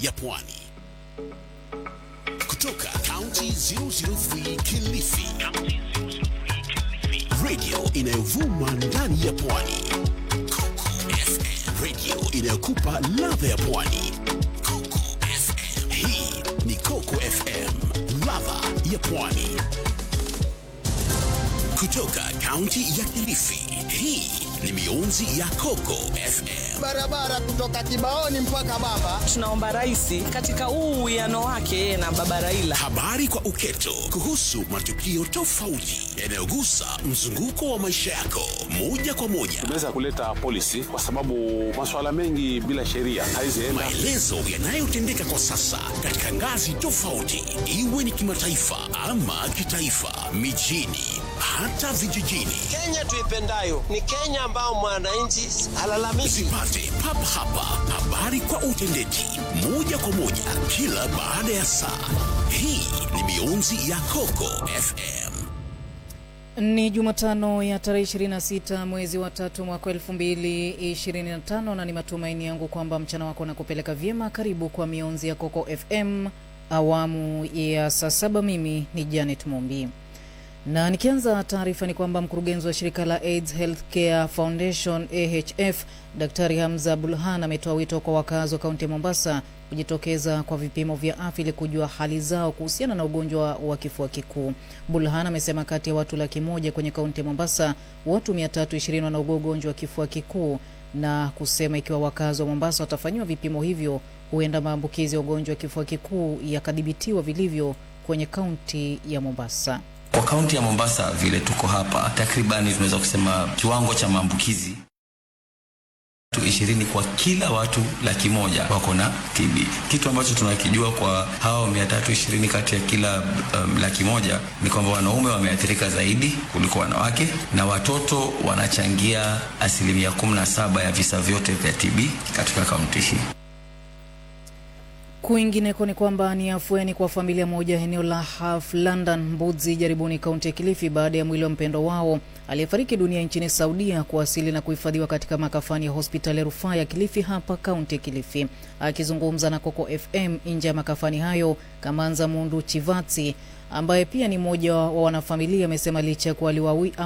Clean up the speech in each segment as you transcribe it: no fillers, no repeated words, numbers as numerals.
ya Pwani. Kutoka County 003 Kilifi. Radio inayovuma ndani ya Pwani. Coco FM. Radio inayokupa ladha ya Pwani. Coco FM. Hii ni Coco FM, ladha ya Pwani. Kutoka County ya Kilifi, hii ni mionzi ya Coco FM. Barabara kutoka Kibaoni mpaka Baba. Tunaomba rais katika uwiano wake na Baba Raila. Habari kwa uketo kuhusu matukio tofauti yanayogusa mzunguko wa maisha yako moja kwa moja. Tumeweza kuleta policy kwa sababu masuala mengi bila sheria haizienda. Maelezo yanayotendeka kwa sasa katika ngazi tofauti, iwe ni kimataifa ama kitaifa, mijini hata vijijini. Kenya tuipendayo ni Kenya ambao mwananchi halalamiki. Zipate papa hapa habari kwa utendeti moja kwa moja kila baada ya saa. Hii ni mionzi ya Coco FM. Ni Jumatano ya tarehe 26 mwezi wa 3 mwaka 2025 na ni matumaini yangu kwamba mchana wako unakupeleka vyema. Karibu kwa mionzi ya Coco FM awamu ya saa 7. Mimi ni Janet Mombi. Na nikianza taarifa ni kwamba mkurugenzi wa shirika la AIDS Healthcare Foundation AHF, Daktari Hamza Bulhan ametoa wito kwa wakazi wa kaunti ya Mombasa kujitokeza kwa vipimo vya afya ili kujua hali zao kuhusiana na ugonjwa wa kifua kikuu. Bulhan amesema kati ya watu 100,000 kwenye kaunti ya Mombasa, watu 320 wana ugonjwa wa kifua kikuu, na kusema ikiwa wakazi wa Mombasa watafanywa vipimo hivyo, huenda maambukizi ya ugonjwa wa kifua kikuu yakadhibitiwa vilivyo kwenye kaunti ya Mombasa. Kwa kaunti ya Mombasa vile tuko hapa, takribani tunaweza kusema kiwango cha maambukizi 20 kwa kila watu 100,000 wako na TB. Kitu ambacho tunakijua kwa hao 320 kati ya kila 100,000 ni kwamba wanaume wameathirika zaidi kuliko wanawake, na watoto wanachangia 17% ya visa vyote vya TB katika kaunti hii. Kwingineko ni kwamba ni afueni kwa familia moja eneo la Half London, Mbudzi, Jaribuni, kaunti ya Kilifi baada ya mwili wa mpendo wao aliyefariki dunia nchini Saudia kuwasili na kuhifadhiwa katika makafani ya hospitali ya rufaa ya Kilifi hapa kaunti ya Kilifi. Akizungumza na Coco FM nje ya makafani hayo, Kamanza Mundu Chivatsi ambaye pia ni mmoja wa wanafamilia amesema licha kwa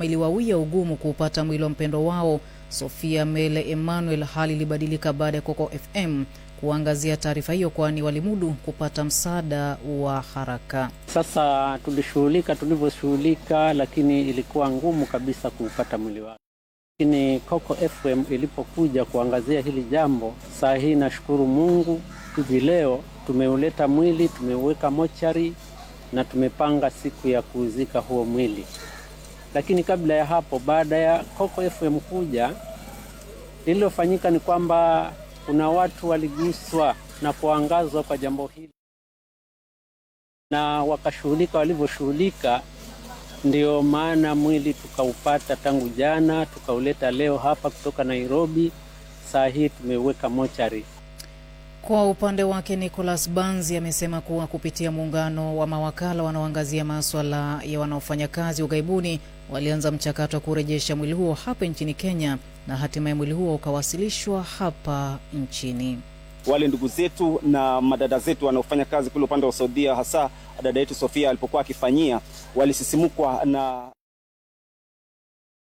iliwawia ugumu kupata mwili wa mpendo wao Sofia Mele Emmanuel, hali ilibadilika baada ya Coco FM kuangazia taarifa hiyo, kwani walimudu kupata msaada wa haraka. Sasa tulivyoshughulika, lakini ilikuwa ngumu kabisa kupata mwili wake. Lakini Coco FM ilipokuja kuangazia hili jambo, saa hii nashukuru Mungu, hivi leo tumeuleta mwili, tumeuweka mochari na tumepanga siku ya kuzika huo mwili. Lakini kabla ya hapo, baada ya Coco FM kuja, lililofanyika ni kwamba kuna watu waliguswa na kuangazwa kwa jambo hili na wakashughulika. Walivyoshughulika, ndio maana mwili tukaupata tangu jana, tukauleta leo hapa kutoka Nairobi. Saa hii tumeweka mochari. Kwa upande wake, Nicholas Banzi amesema kuwa kupitia muungano wa mawakala wanaoangazia masuala ya wanaofanya kazi ughaibuni, walianza mchakato wa kurejesha mwili huo hapa nchini Kenya, na hatimaye mwili huo ukawasilishwa hapa nchini. Wale ndugu zetu na madada zetu wanaofanya kazi kule upande wa Saudia, hasa dada yetu Sofia alipokuwa akifanyia, walisisimukwa na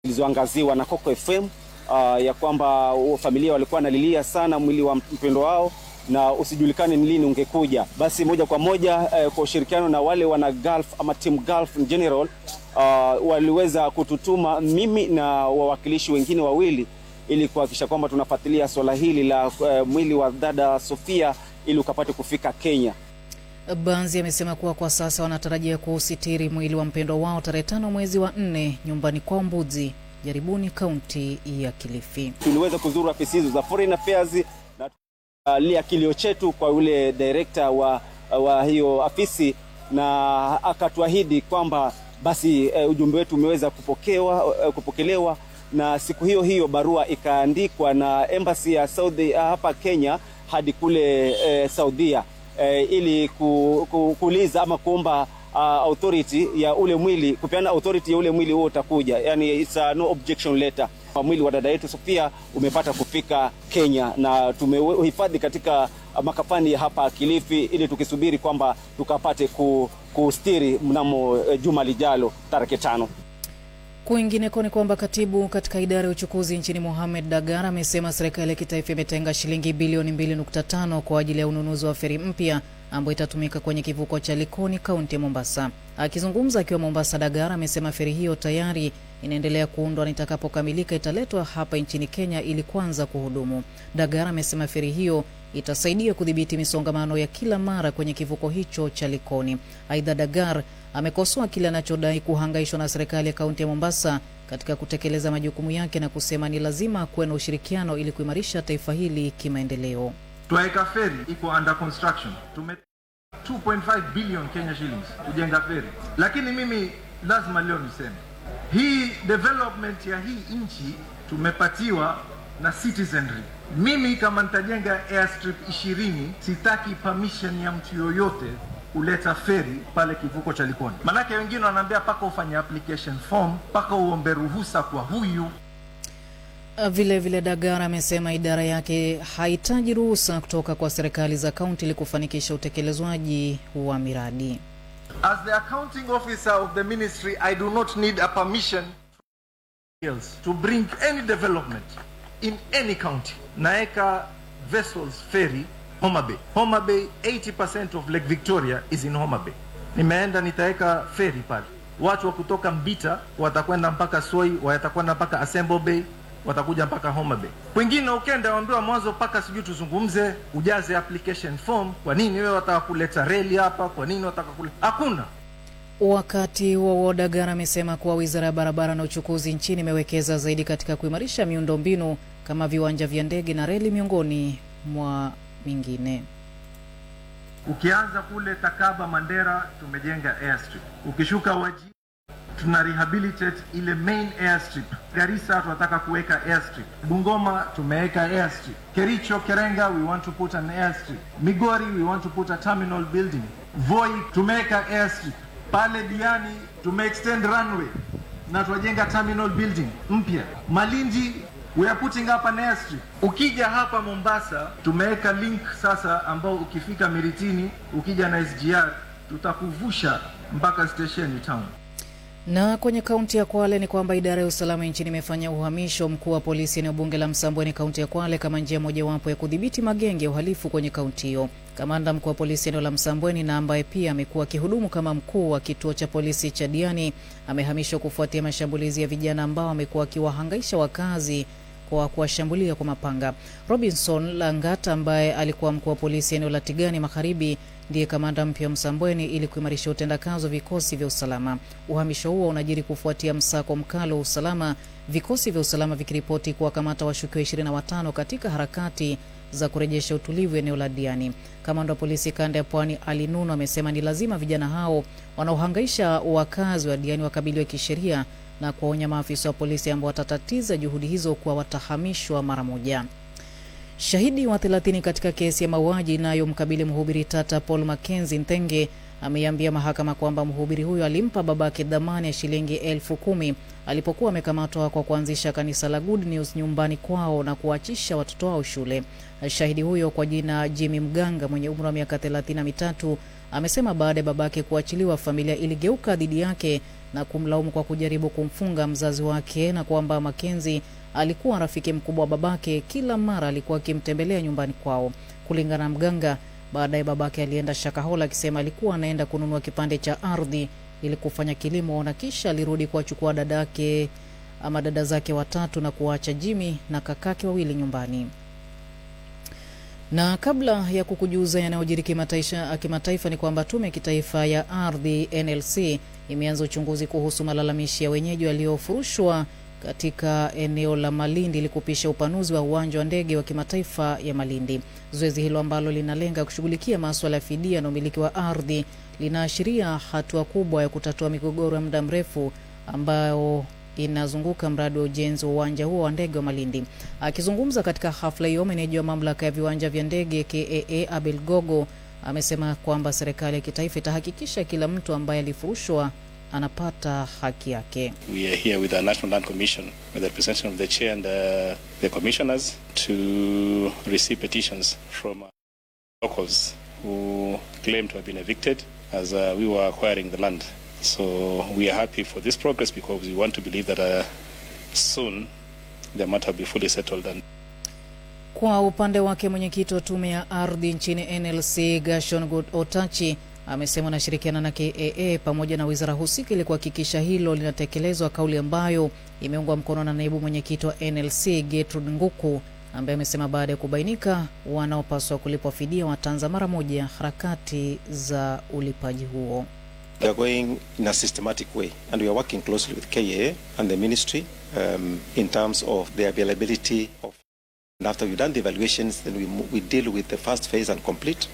zilizoangaziwa na Coco FM ya kwamba familia walikuwa nalilia sana mwili wa mpendo wao na usijulikane ni lini ungekuja. Basi moja kwa moja kwa ushirikiano na wale wana Gulf ama Team Gulf in general, waliweza kututuma mimi na wawakilishi wengine wawili ili kuhakikisha kwamba tunafuatilia swala hili la mwili wa dada Sofia ili ukapate kufika Kenya. Banzi amesema kuwa kwa sasa wanatarajia kuusitiri mwili wa mpendo wao tarehe 5 mwezi wa 4 nyumbani kwa Mbudzi, Jaribuni, kaunti ya Kilifi. Tuliweza kuzuru afisi hizo za Foreign Affairs na lia kilio chetu kwa yule director wa hiyo afisi, na akatuahidi kwamba basi ujumbe wetu umeweza kupokelewa, na siku hiyo hiyo barua ikaandikwa na embassy ya Saudi hapa Kenya hadi kule Saudia ili kuuliza ama kuomba authority ya ule mwili, kupeana authority ya ule mwili huo utakuja, yani it's a no objection letter. Mwili wa dada yetu Sofia umepata kufika Kenya na tumehifadhi katika makafani hapa Kilifi ili tukisubiri kwamba tukapate kustiri mnamo juma lijalo tarehe 5. Kwingineko ni kwamba katibu katika idara ya uchukuzi nchini Mohamed Dagara amesema serikali ya kitaifa imetenga shilingi bilioni 2.5 kwa ajili ya ununuzi wa feri mpya ambayo itatumika kwenye kivuko cha Likoni, kaunti ya Mombasa. Akizungumza akiwa Mombasa, Dagara amesema feri hiyo tayari inaendelea kuundwa na itakapokamilika italetwa hapa nchini Kenya ili kuanza kuhudumu. Dagara amesema feri hiyo itasaidia kudhibiti misongamano ya kila mara kwenye kivuko hicho cha Likoni. Aidha, Dagara amekosoa kile anachodai kuhangaishwa na serikali ya kaunti ya Mombasa katika kutekeleza majukumu yake na kusema ni lazima kuwe na ushirikiano ili kuimarisha taifa hili kimaendeleo. Twaeka feri iko under construction. Tume 2.5 billion Kenya shillings kujenga feri. Lakini mimi lazima leo niseme, hii development ya hii nchi tumepatiwa na citizenry. Mimi kama nitajenga airstrip 20 sitaki permission ya mtu yoyote kuleta feri pale kivuko cha Likoni. Manake wengine wanaambia paka ufanye application form, paka uombe ruhusa kwa huyu. Vile Dagara amesema idara yake haitaji ruhusa kutoka kwa serikali za kaunti ili kufanikisha utekelezwaji wa miradi. As the accounting officer of the ministry, I do not need a permission to bring any development in any county. Naeka vessels ferry Homa Bay. Homa Bay, 80% of Lake Victoria is in Homa Bay. Nimeenda nitaeka ferry pale. Watu wa kutoka Mbita watakwenda mpaka Soi, watakwenda mpaka Asembo Bay, watakuja mpaka Homa Bay. Kwingine ukenda waambiwa mwanzo paka sijui tuzungumze, ujaze application form. Kwa nini wewe wataka kuleta reli hapa? Kwa nini wataka kuleta? Hakuna. Wakati wa Dagara amesema kuwa Wizara ya Barabara na Uchukuzi nchini imewekeza zaidi katika kuimarisha miundombinu kama viwanja vya ndege na reli miongoni mwa mingine. Ukianza kule Takaba Mandera tumejenga airstrip. Ukishuka Wajir tuna rehabilitate ile main airstrip. Garissa tunataka kuweka airstrip. Bungoma tumeweka airstrip. Kericho, Kerenga we want to put an airstrip. Migori we want to put a terminal building. Voi tumeweka airstrip. Pale Diani tumeextend runway na tunajenga terminal building mpya. Malindi we are putting up an airstrip. Ukija hapa Mombasa tumeweka link sasa ambao ukifika Miritini ukija na SGR tutakuvusha mpaka station town. Na kwenye kaunti ya Kwale ni kwamba idara ya usalama nchini imefanya uhamisho mkuu wa polisi eneo bunge la Msambweni kaunti ya Kwale kama njia mojawapo ya kudhibiti magenge ya uhalifu kwenye kaunti hiyo. Kamanda mkuu wa polisi eneo la Msambweni na ambaye pia amekuwa akihudumu kama mkuu wa kituo cha polisi cha Diani amehamishwa kufuatia mashambulizi ya vijana ambao wamekuwa wakiwahangaisha wakazi kwa kuwashambulia kwa mapanga. Robinson Langata ambaye alikuwa mkuu wa polisi eneo la Tigani Magharibi ndiye kamanda mpya wa Msambweni ili kuimarisha utendakazi wa vikosi vya usalama. Uhamisho huo unajiri kufuatia msako mkali wa usalama, vikosi vya usalama vikiripoti kuwakamata washukiwa 25 katika harakati za kurejesha utulivu eneo la Diani. Kamanda wa polisi kanda ya Pwani Ali Nuno amesema ni lazima vijana hao wanaohangaisha wakazi wa Diani wakabiliwe kisheria na kuwaonya maafisa wa polisi ambao watatatiza juhudi hizo kuwa watahamishwa mara moja. Shahidi wa 30 katika kesi ya mauaji inayomkabili mhubiri tata Paul Mackenzie Ntenge ameiambia mahakama kwamba mhubiri huyo alimpa babake dhamana ya shilingi 10,000 alipokuwa amekamatwa kwa kuanzisha kanisa la Good News nyumbani kwao na kuachisha watoto wao shule. Shahidi huyo kwa jina Jimmy Mganga mwenye umri wa miaka 33 amesema baada ya babake kuachiliwa familia iligeuka dhidi yake na kumlaumu kwa kujaribu kumfunga mzazi wake na kwamba Mackenzie alikuwa rafiki mkubwa wa babake, kila mara alikuwa akimtembelea nyumbani kwao. Kulingana na Mganga, baadaye babake alienda Shakahola akisema alikuwa anaenda kununua kipande cha ardhi ili kufanya kilimo na kisha alirudi kuwachukua dada zake watatu na kuacha Jimmy na kakake wawili nyumbani. Na kabla ya kukujuza yanayojiri kimataifa ni kwamba Tume ya Kitaifa ya Ardhi NLC imeanza uchunguzi kuhusu malalamishi ya wenyeji waliofurushwa katika eneo la Malindi ili kupisha upanuzi wa uwanja wa ndege wa kimataifa ya Malindi. Zoezi hilo ambalo linalenga kushughulikia masuala ya fidia na umiliki wa ardhi linaashiria hatua kubwa ya kutatua migogoro ya muda mrefu ambayo inazunguka mradi wa ujenzi wa uwanja huo wa ndege wa Malindi. Akizungumza katika hafla hiyo, meneja wa mamlaka ya viwanja vya ndege KAA Abel Gogo amesema kwamba serikali ya kitaifa itahakikisha kila mtu ambaye alifurushwa anapata haki yake. We are here with the National Land Commission, with the representative of the chair and the commissioners, to receive petitions from locals who claim to have been evicted as we were acquiring the land. So we are happy for this progress because we want to believe that soon the matter will be fully settled. Kwa upande wake mwenyekiti wa tume ya ardhi nchini NLC Gashon Otachi amesema anashirikiana na KAA pamoja na wizara husika ili kuhakikisha hilo linatekelezwa, kauli ambayo imeungwa mkono na naibu mwenyekiti wa NLC Gertrude Nguku, ambaye amesema baada ya kubainika wanaopaswa kulipwa fidia wataanza mara moja harakati za ulipaji huo. We are going in a systematic way and we are working closely with KAA and the ministry in terms of the availability of. And after we've done the evaluations, then we deal with the first phase and complete,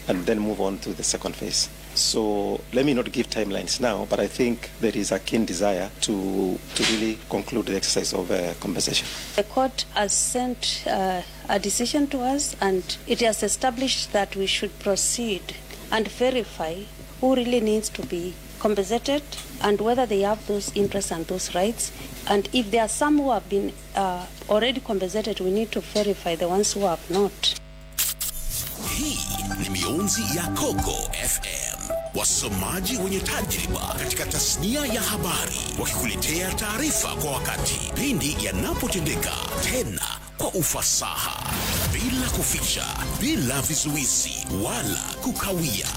and then move on to the second phase. So let me not give timelines now, but I think there is a keen desire to really conclude the exercise of compensation. The court has sent a decision to us, and it has established that we should proceed and verify who really needs to be compensated and whether they have those interests and those rights. And if there are some who have been already compensated, we need to verify the ones who have not. Hii ni mionzi ya Coco FM. Wasomaji wenye tajriba katika tasnia ya habari, wakikuletea taarifa kwa wakati pindi yanapotendeka, tena kwa ufasaha, bila kuficha, bila vizuizi wala kukawia.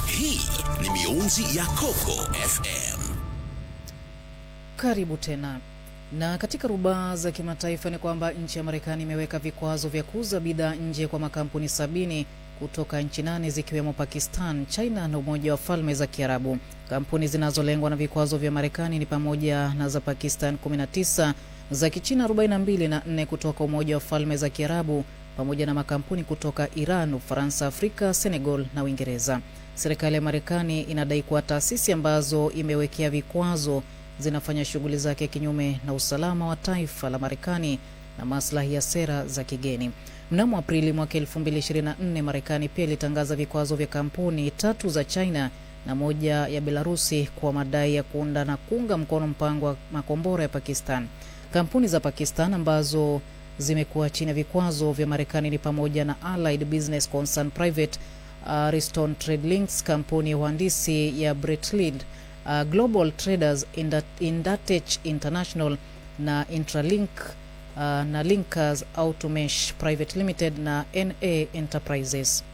Hii ni mionzi ya Coco FM. Karibu tena. Na katika rubaa za kimataifa ni kwamba nchi ya Marekani imeweka vikwazo vya kuuza bidhaa nje kwa makampuni 70 kutoka nchi 8 zikiwemo Pakistan, China na Umoja wa Falme za Kiarabu. Kampuni zinazolengwa na vikwazo vya Marekani ni pamoja na za Pakistan 19, za Kichina 42 na 4 kutoka Umoja wa Falme za Kiarabu, pamoja na makampuni kutoka Iran, Ufaransa, Afrika, Senegal na Uingereza. Serikali ya Marekani inadai kuwa taasisi ambazo imewekea vikwazo zinafanya shughuli zake kinyume na usalama wa taifa la Marekani na maslahi ya sera za kigeni. Mnamo Aprili mwaka 2024, Marekani pia ilitangaza vikwazo vya kampuni 3 za China na 1 ya Belarusi kwa madai ya kuunda na kuunga mkono mpango wa makombora ya Pakistan. Kampuni za Pakistan ambazo zimekuwa chini ya vikwazo vya Marekani ni pamoja na Allied Business Concern Private, Ariston Trade Links, kampuni ya uhandisi ya Breitling, Global Traders, Indatech International na Intralink, na Linkers Automesh Private Limited na NA Enterprises.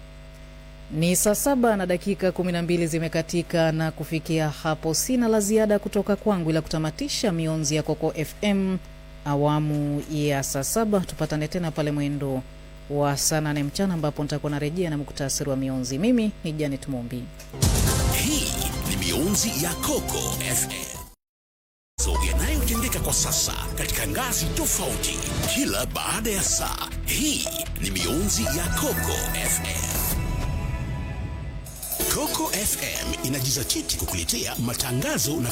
Ni saa 7 na dakika 12 zimekatika, na kufikia hapo sina la ziada kutoka kwangu ila kutamatisha mionzi ya Coco FM awamu ya saa 7. Tupatane tena pale mwendo wa saa 8 mchana ambapo nitakuwa narejea na muktasari wa mionzi. Mimi ni Janet Mombi. Hii ni mionzi ya Coco FM. So yanayotendeka kwa sasa katika ngazi tofauti kila baada ya saa. Hii ni mionzi ya Coco FM. Coco FM inajizatiti kukuletea matangazo na